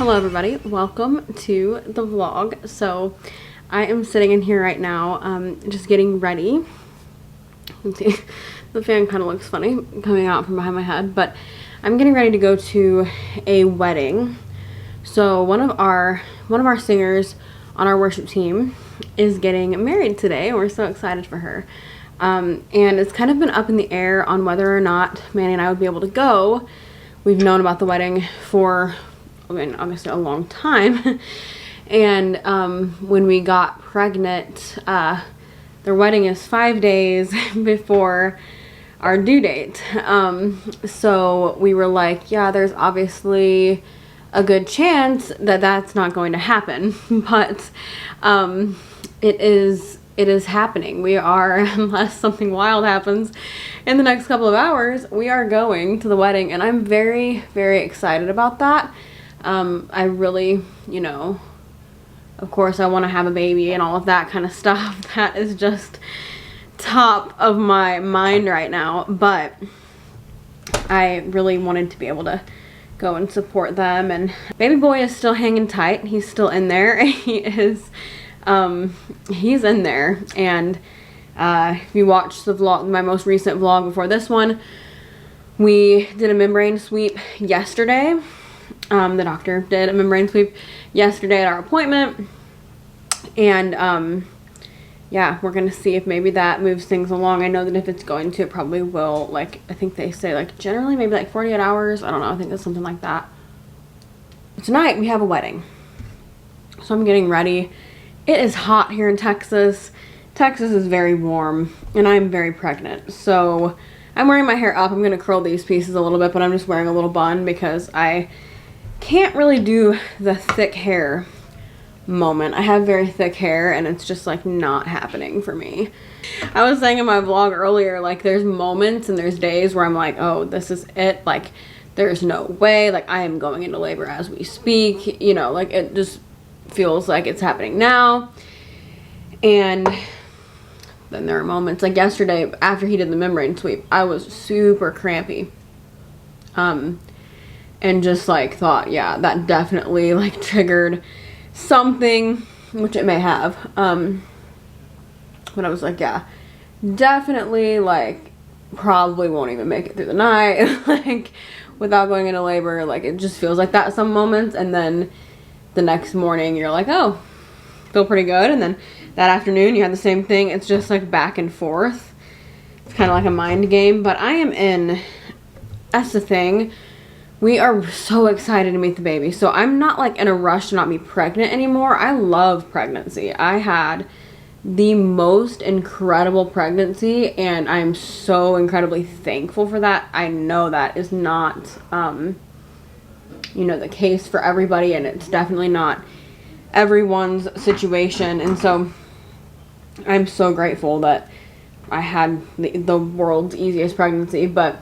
Hello everybody, welcome to the vlog. So I am sitting in here right now, just getting ready. You can see the fan kind of looks funny coming out from behind my head, but I'm getting ready to go to a wedding. So one of our singers on our worship team is getting married today, and we're so excited for her. And it's kind of been up in the air on whether or not Manny and I would be able to go. We've known about the wedding for, I mean, obviously a long time. And when we got pregnant, their wedding is 5 days before our due date. So we were like, yeah, there's obviously a good chance that that's not going to happen. But it is happening. We are, unless something wild happens in the next couple of hours, we are going to the wedding, and I'm very, very excited about that. I really, you know, of course I want to have a baby and all of that kind of stuff. That is just top of my mind right now, but I really wanted to be able to go and support them. And baby boy is still hanging tight. He's still in there. He is, he's in there. And if you watched the vlog, my most recent vlog before this one, we did a membrane sweep yesterday. The doctor did a membrane sweep yesterday at our appointment, and yeah, we're gonna see if maybe that moves things along. I know that if it's going to, it probably will. Like, I think they say like generally maybe like 48 hours. I don't know, I think it's something like that. Tonight we have a wedding, so I'm getting ready. It is hot here in Texas. Texas is very warm, and I'm very pregnant, so I'm wearing my hair up. I'm gonna curl these pieces a little bit, but I'm just wearing a little bun because I can't really do the thick hair moment. I have very thick hair, and it's just like not happening for me. I was saying in my vlog earlier, like there's moments and there's days where I'm like, oh, this is it. Like there's no way. Like I am going into labor as we speak. You know, like it just feels like it's happening now. And then there are moments like yesterday after he did the membrane sweep, I was super crampy. And just like thought, yeah, that definitely like triggered something, which it may have. But I was like, yeah, definitely like probably won't even make it through the night, like without going into labor. Like it just feels like that some moments, and then the next morning you're like, oh, feel pretty good, and then that afternoon you had the same thing. It's just like back and forth. It's kind of like a mind game, but I am in, that's the thing. We are so excited to meet the baby. So I'm not like in a rush to not be pregnant anymore. I love pregnancy. I had the most incredible pregnancy, and I'm so incredibly thankful for that. I know that is not, you know, the case for everybody, and it's definitely not everyone's situation. And so I'm so grateful that I had the world's easiest pregnancy. But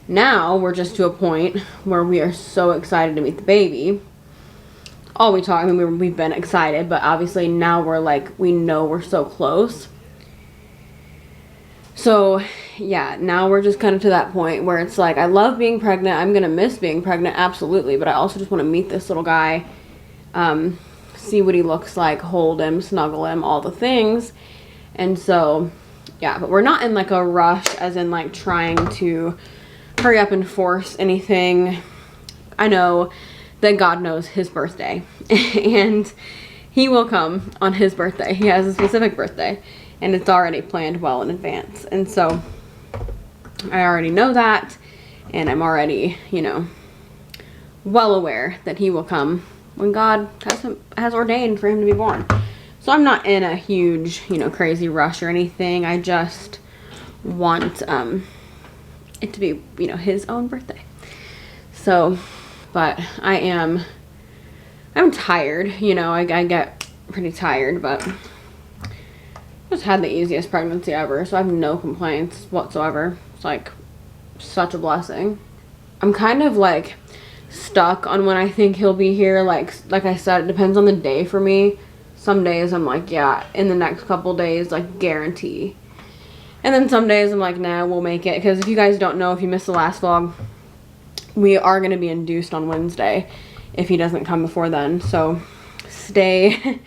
now we're just to a point where we are so excited to meet the baby. All we talk, I mean, we've been excited, but obviously now we're like, we know we're so close. So yeah, now we're just kind of to that point where it's like, I love being pregnant. I'm gonna miss being pregnant, absolutely, but I also just want to meet this little guy, see what he looks like, hold him, snuggle him, all the things. And so yeah, but we're not in like a rush, as in like trying to hurry up and force anything. I know that God knows his birthday, and he will come on his birthday. He has a specific birthday, and it's already planned well in advance. And so I already know that, and I'm already, you know, well aware that he will come when God has ordained for him to be born. So I'm not in a huge, you know, crazy rush or anything. I just want it to be, you know, his own birthday. So, but I'm tired, you know, I get pretty tired, but just had the easiest pregnancy ever, so I have no complaints whatsoever. It's like such a blessing. I'm kind of like stuck on when I think he'll be here. Like I said, it depends on the day for me. Some days I'm like, yeah, in the next couple days, like guarantee. And then some days I'm like, nah, we'll make it. Because if you guys don't know, if you missed the last vlog, we are going to be induced on Wednesday. if he doesn't come before then. So stay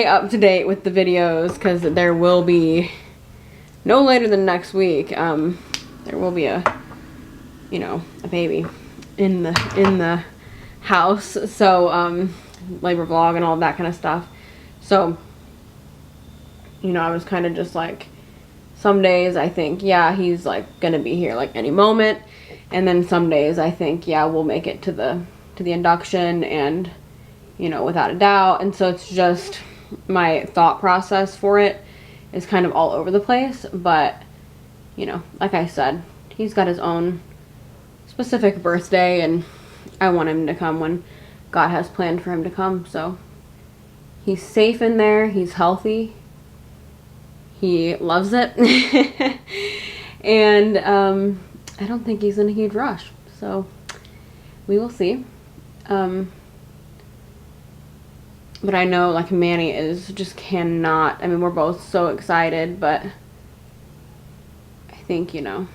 up to date with the videos, because there will be no later than next week. There will be a baby in the house. So labor vlog and all that kind of stuff. So I was kind of just like, some days I think, yeah, he's like gonna be here like any moment, and then some days I think, yeah, we'll make it to the induction, and without a doubt. And so it's just, my thought process for it is kind of all over the place. But like I said, he's got his own specific birthday, and I want him to come when God has planned for him to come. So he's safe in there, he's healthy, he loves it, and I don't think he's in a huge rush. So we will see. But I know, like, Manny is just cannot. I mean, we're both so excited, but I think, I,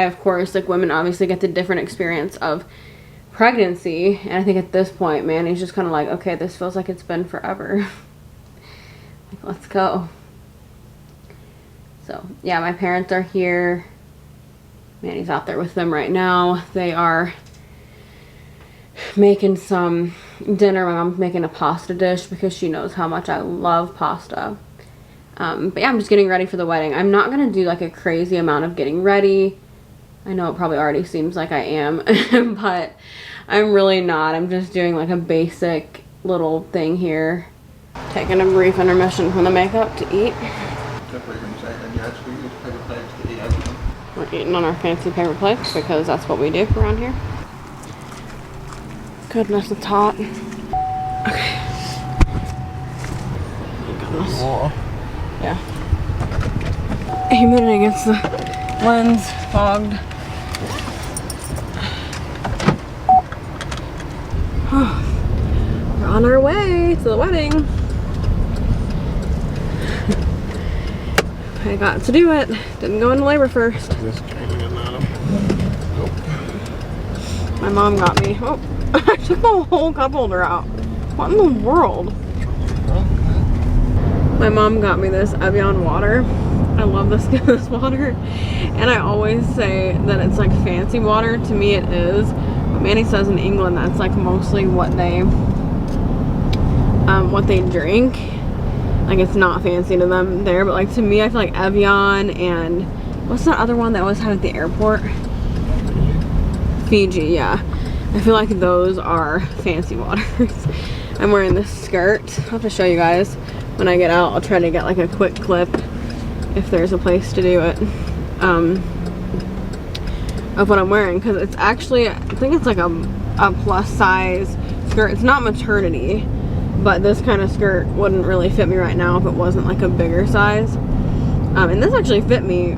of course, like, women obviously get the different experience of pregnancy, and I think at this point, Manny's just kind of like, okay, this feels like it's been forever. Like, let's go. So, yeah, my parents are here. Manny's out there with them right now. They are making some dinner. My mom's making a pasta dish because she knows how much I love pasta. But yeah, I'm just getting ready for the wedding. I'm not going to do like a crazy amount of getting ready. I know it probably already seems like I am, but I'm really not. I'm just doing like a basic little thing here. Taking a brief intermission from the makeup to eat. We're eating on our fancy paper plates because that's what we do around here. Goodness, it's hot. Okay. Goodness. Yeah. Humidity against the lens, fogged. We're on our way to the wedding. I got to do it. Didn't go into labor first. My mom got me. Oh, I took the whole cup holder out. What in the world? My mom got me this Evian water. I love this water, and I always say that it's like fancy water. To me it is, but Manny says in England that's like mostly what they drink. Like, it's not fancy to them there, but like to me I feel like Evian and what's that other one that I always have at the airport? Fiji, yeah. I feel like those are fancy waters. I'm wearing this skirt. I'll have to show you guys when I get out. I'll try to get like a quick clip if there's a place to do it, of what I'm wearing, because it's actually, I think it's like a plus size skirt. It's not maternity, but this kind of skirt wouldn't really fit me right now if it wasn't like a bigger size. And this actually fit me,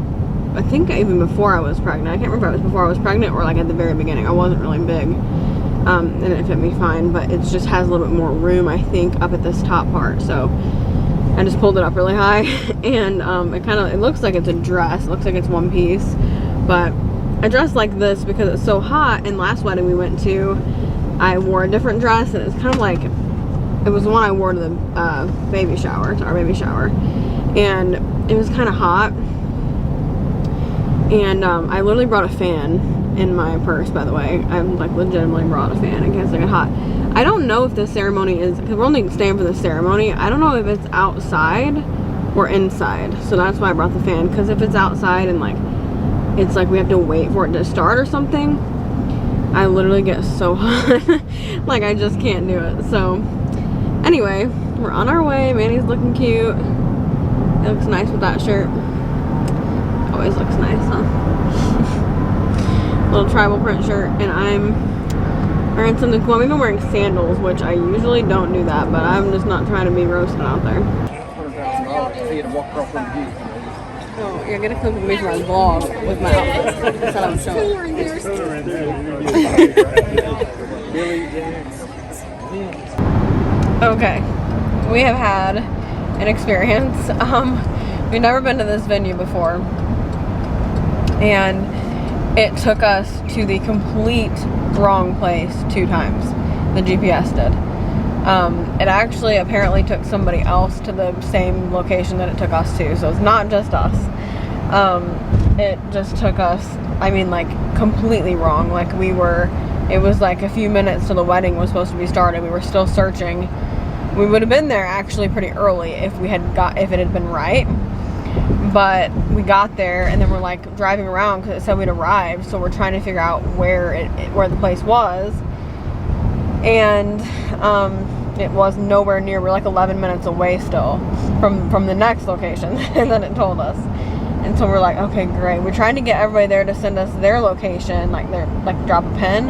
I think, even before I was pregnant. I can't remember if it was before I was pregnant or like at the very beginning. I wasn't really big, and it fit me fine, but it just has a little bit more room, I think, up at this top part. So I just pulled it up really high, and it looks like it's a dress. It looks like it's one piece, but I dress like this because it's so hot. And last wedding we went to, I wore a different dress, and it's kind of like, it was the one I wore to the baby shower, to our baby shower, and it was kind of hot. And I literally brought a fan in my purse, by the way. I like legitimately brought a fan in case I get hot. I don't know if the ceremony is, because we're only staying for the ceremony, I don't know if it's outside or inside. So that's why I brought the fan, because if it's outside and like it's like we have to wait for it to start or something, I literally get so hot. Like, I just can't do it. So anyway, we're on our way. Manny's looking cute. It looks nice with that shirt. Always looks nice, huh? Little tribal print shirt, and I'm wearing something cool. I'm even wearing sandals, which I usually don't do that, but I'm just not trying to be roasted out there. Oh, you're gonna clip me for my vlog with my outfit. That's what I'm showing. Okay, we have had an experience. We've never been to this venue before, and it took us to the complete wrong place 2 times. The GPS did. It actually apparently took somebody else to the same location that it took us to, so it's not just us. It just took us, I mean, like, completely wrong. Like, it was like a few minutes till the wedding was supposed to be started. We were still searching. We would have been there actually pretty early if it had been right. But we got there, and then we're like driving around because it said we'd arrived, so we're trying to figure out where the place was, and it was nowhere near. We're like 11 minutes away still from the next location, and then it told us. And so we're like, okay, great. We're trying to get everybody there to send us their location, like drop a pin,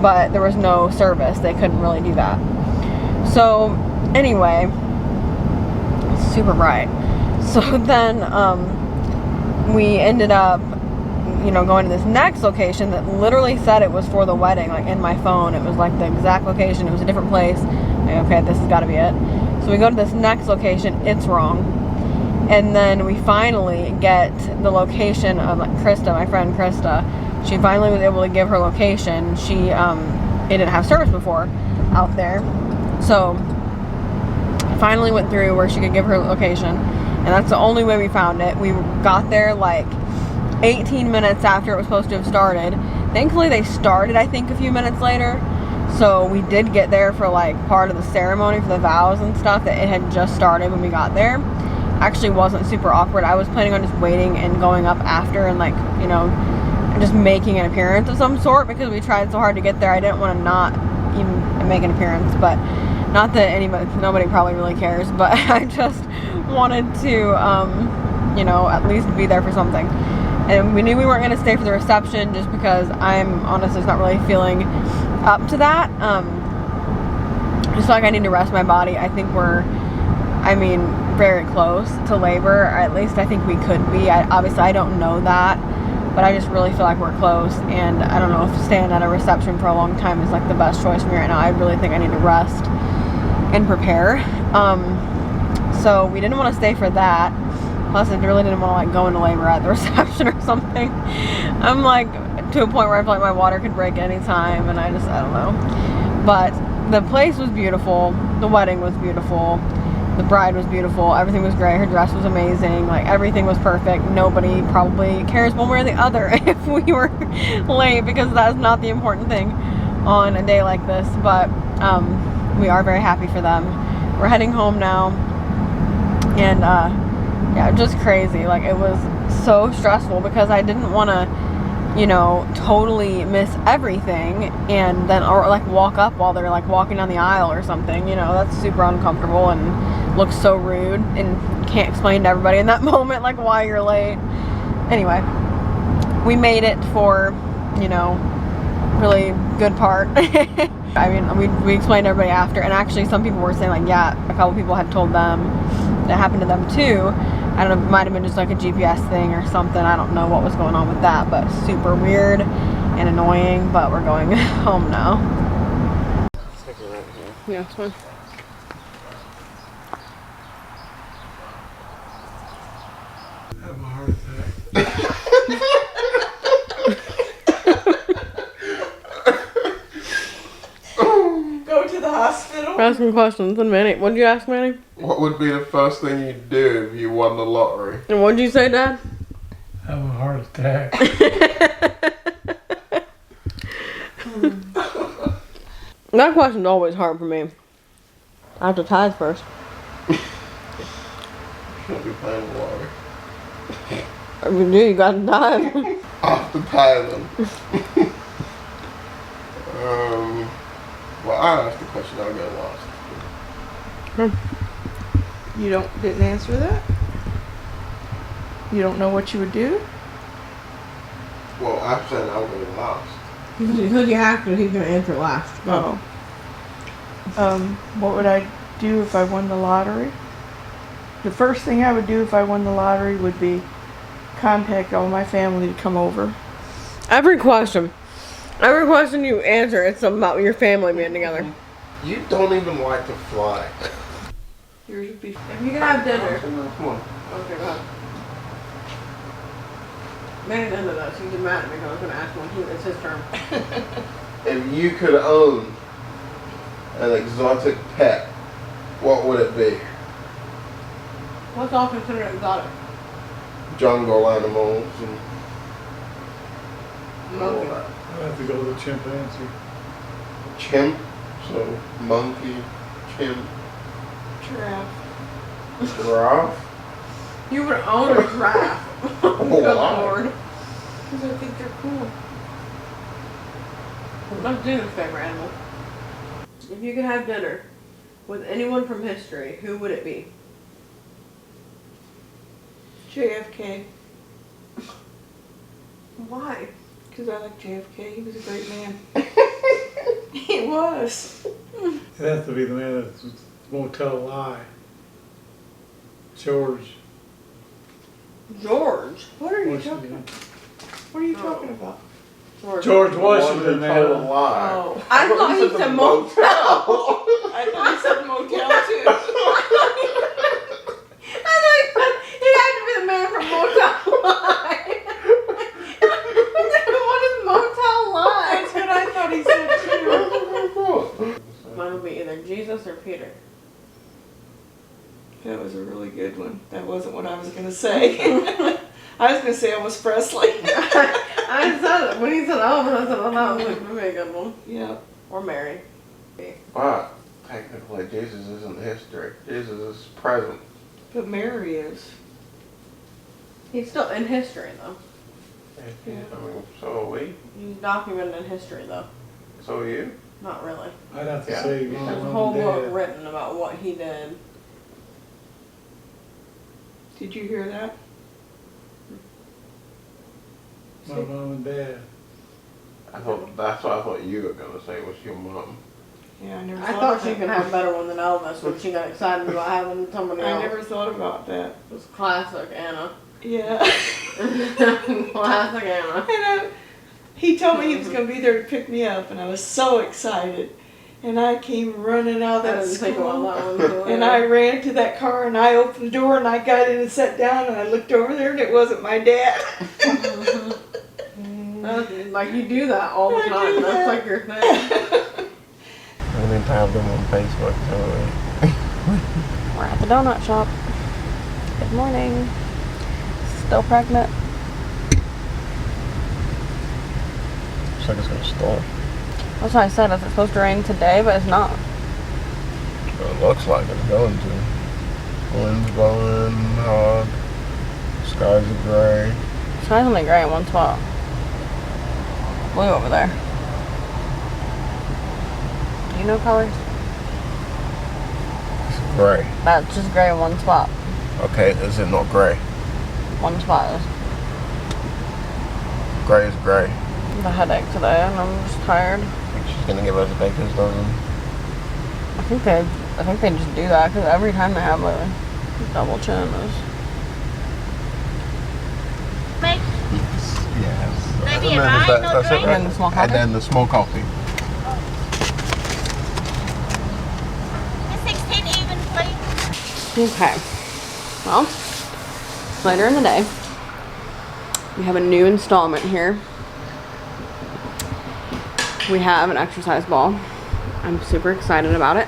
but there was no service. They couldn't really do that. So anyway, super bright. So then we ended up, going to this next location that literally said it was for the wedding. Like, in my phone, it was like the exact location. It was a different place. Like, okay, this has got to be it. So we go to this next location. It's wrong. And then we finally get the location of Krista, my friend Krista. She finally was able to give her location. It didn't have service before out there. So finally went through where she could give her location. And that's the only way we found it. We got there like 18 minutes after it was supposed to have started. Thankfully they started, I think, a few minutes later. So we did get there for like part of the ceremony for the vows and stuff. That it had just started when we got there. Actually wasn't super awkward. I was planning on just waiting and going up after and just making an appearance of some sort, because we tried so hard to get there. I didn't want to not even make an appearance, but not that nobody probably really cares, but I just wanted to, at least be there for something. And we knew we weren't going to stay for the reception just because I'm honestly not really feeling up to that. Just like I need to rest my body. I think we're, very close to labor, or at least I think we could be. Obviously I don't know that, but I just really feel like we're close, and I don't know if staying at a reception for a long time is like the best choice for me right now. I really think I need to rest and prepare. So we didn't want to stay for that. Plus, I really didn't want to like go into labor at the reception or something. I'm like to a point where I feel like my water could break any time, and I don't know. But the place was beautiful. The wedding was beautiful. The bride was beautiful. Everything was great. Her dress was amazing. Like, everything was perfect. Nobody probably cares one way or the other if we were late, because that's not the important thing on a day like this. But we are very happy for them. We're heading home now, and yeah, just crazy. Like, it was so stressful because I didn't want to totally miss everything, and then or like walk up while they're like walking down the aisle or something. That's super uncomfortable and looks so rude, and can't explain to everybody in that moment like why you're late. Anyway, we made it for really good part. We explained to everybody after, and actually some people were saying like, yeah, a couple people had told them that happened to them too. I don't know, it might have been just like a GPS thing or something. I don't know what was going on with that, but super weird and annoying. But we're going home now. Yeah, it's fine. I have a heart attack. Go to the hospital. Ask some questions in a minute. What did you ask, Manny? What would be the first thing you'd do if you won the lottery? And what did you say, Dad? I have a heart attack. That question's always hard for me. I have to tithe first. Shouldn't be playing the lottery. If you do, you gotta tithe. After tithing. Well, I asked the question, I'll get lost. You didn't answer that? You don't know what you would do? Well, I said I would get lost. Because you have to, he's going to answer last. Oh. What would I do if I won the lottery? The first thing I would do if I won the lottery would be contact all my family to come over. Every question you answer, it's something about your family being together. You don't even like to fly. Yours would be... If you can have dinner. Come on. Okay, go ahead. Manny doesn't know that. She's just mad at me because I was going to ask him when it's his term. If you could own an exotic pet, what would it be? What's all considered exotic? Jungle animals and all Monkey. that. I have to go with a chimpanzee. Chimp, so monkey, chimp, Giraffe. giraffe. You would own a giraffe. Good Why? lord. Because I think they're cool. What's Gina's favorite animal? If you could have dinner with anyone from history, who would it be? JFK. Why? Because I like JFK. He was a great man. He was. It has to be the man that won't tell a lie. George. George. What are you Washington. talking about? What are you talking about? George The one Washington, that told a man. lie. Oh. I thought he said motel. I thought he said motel too. I thought he had to be the man from Motel Live. What is Motel Live? That's what I thought he said too. Mine would be either Jesus or Peter. That was a really good one. That wasn't what I was going to say. I was going to say Elvis Presley. I said it. When he said Elvis, I said, oh, that was like a really good one. Yeah. Or Mary. But technically, Jesus isn't history. Jesus is present. But Mary is. He's still in history, though. Yeah. I mean, so are we. He's documented in history, though. So are you. Not really. I'd have to Yeah. say There's a mom whole and book dad. written about what he did. Did you hear that? My mom and dad. I thought that's what I thought you were gonna say was your mom. Yeah, I never I thought thought of she that. could have a better one than Elvis when she got excited about having somebody I else. never thought about that. It was classic Anna. Yeah. Classic Anna. And he told me he was going to be there to pick me up, and I was so excited. And I came running out of I that didn't think about school, that one. and I ran to that car, and I opened the door, and I got in and sat down, and I looked over there, and it wasn't my dad. Like you do that all the I time. do That's that. like your thing. How many times them on Facebook? We're at the donut shop. Good morning. Still pregnant. Looks like it's gonna storm. That's why I said it's supposed to rain today, but it's not. It looks like it's going to. Wind's blowing hard. Skies are gray. Sky's only gray in one spot. Blue over there. Do you know colors? It's gray. That's just gray in one spot. Okay, is it not gray? One spot is Gray is gray. the headache today, and I'm just tired. I think she's gonna give us a baker's dozen. I think they just do that because every time they have a double chin is. Yes. Maybe a rye, no drink? And the small And coffee. then the small coffee. A 16 even, please. Okay. Well, later in the day, we have a new installment here. We have an exercise ball. I'm super excited about it.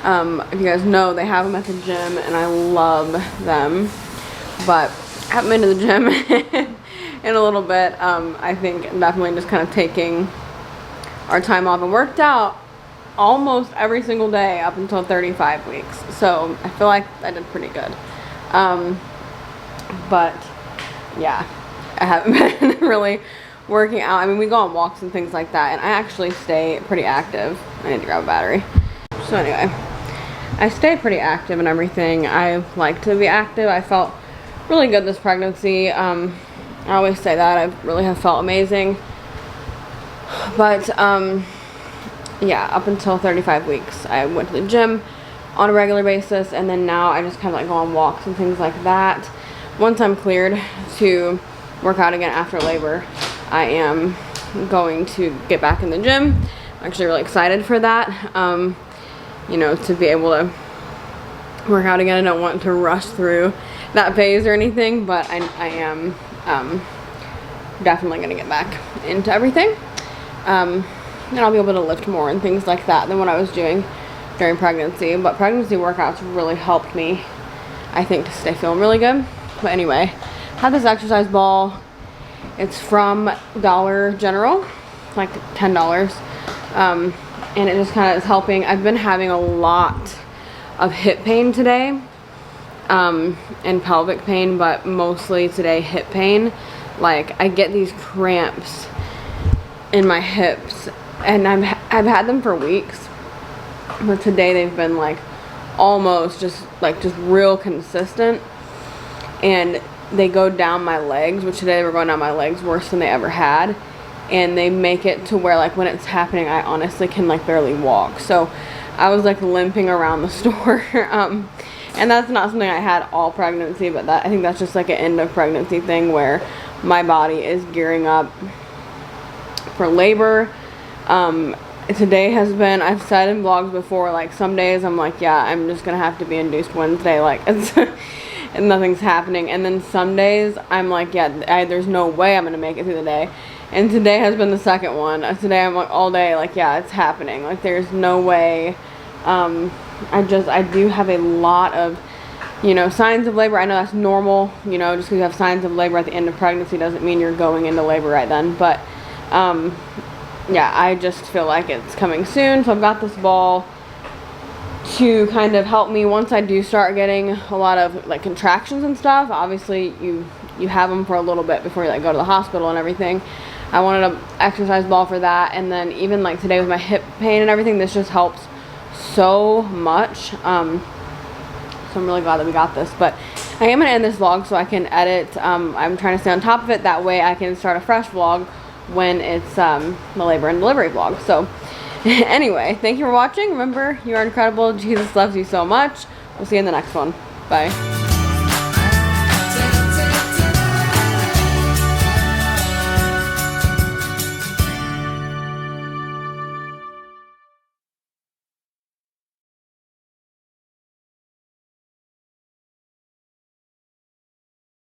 If you guys know, they have them at the gym, and I love them. But I haven't been to the gym in a little bit. I think definitely just kind of taking our time off, and worked out almost every single day up until 35 weeks. So I feel like I did pretty good. But yeah, I haven't been really working out. I mean, we go on walks and things like that, and I actually stay pretty active. I need to grab a battery. So anyway, I stay pretty active and everything. I like to be active. I felt really good this pregnancy. I always say that. I really have felt amazing. But yeah, up until 35 weeks, I went to the gym on a regular basis, and then now I just kind of like go on walks and things like that. Once I'm cleared to work out again after labor, I am going to get back in the gym. I'm actually really excited for that. You know, to be able to work out again. I don't want to rush through that phase or anything, but I am definitely gonna get back into everything. And I'll be able to lift more and things like that than what I was doing during pregnancy. But pregnancy workouts really helped me, I think, to stay feeling really good. But anyway, had this exercise ball. It's from Dollar General, like $10. And it just kind of is helping. I've been having a lot of hip pain today, and pelvic pain, but mostly today hip pain. Like, I get these cramps in my hips, and I've had them for weeks, but today they've been like almost just real consistent, and they go down my legs, which today they were going down my legs worse than they ever had. And they make it to where, like, when it's happening, I honestly can like barely walk. So I was like limping around the store. And that's not something I had all pregnancy, but I think that's just like an end of pregnancy thing where my body is gearing up for labor. Today has been, I've said in vlogs before, like some days I'm like, yeah, I'm just gonna have to be induced Wednesday, like it's and nothing's happening. And then some days I'm like, yeah, there's no way I'm gonna make it through the day. And today has been the second one. Today I'm like all day like, yeah, it's happening. Like, there's no way. I do have a lot of, you know, signs of labor. I know that's normal, you know, just because you have signs of labor at the end of pregnancy doesn't mean you're going into labor right then. But yeah, I just feel like it's coming soon. So I've got this ball to kind of help me once I do start getting a lot of like contractions and stuff. Obviously you have them for a little bit before you like go to the hospital and everything. I wanted an exercise ball for that. And then even like today with my hip pain and everything, this just helps so much. So I'm really glad that we got this. But I am going to end this vlog so I can edit. I'm trying to stay on top of it. That way I can start a fresh vlog when it's the labor and delivery vlog. So anyway, thank you for watching. Remember, you are incredible. Jesus loves you so much. We'll see you in the next one. Bye.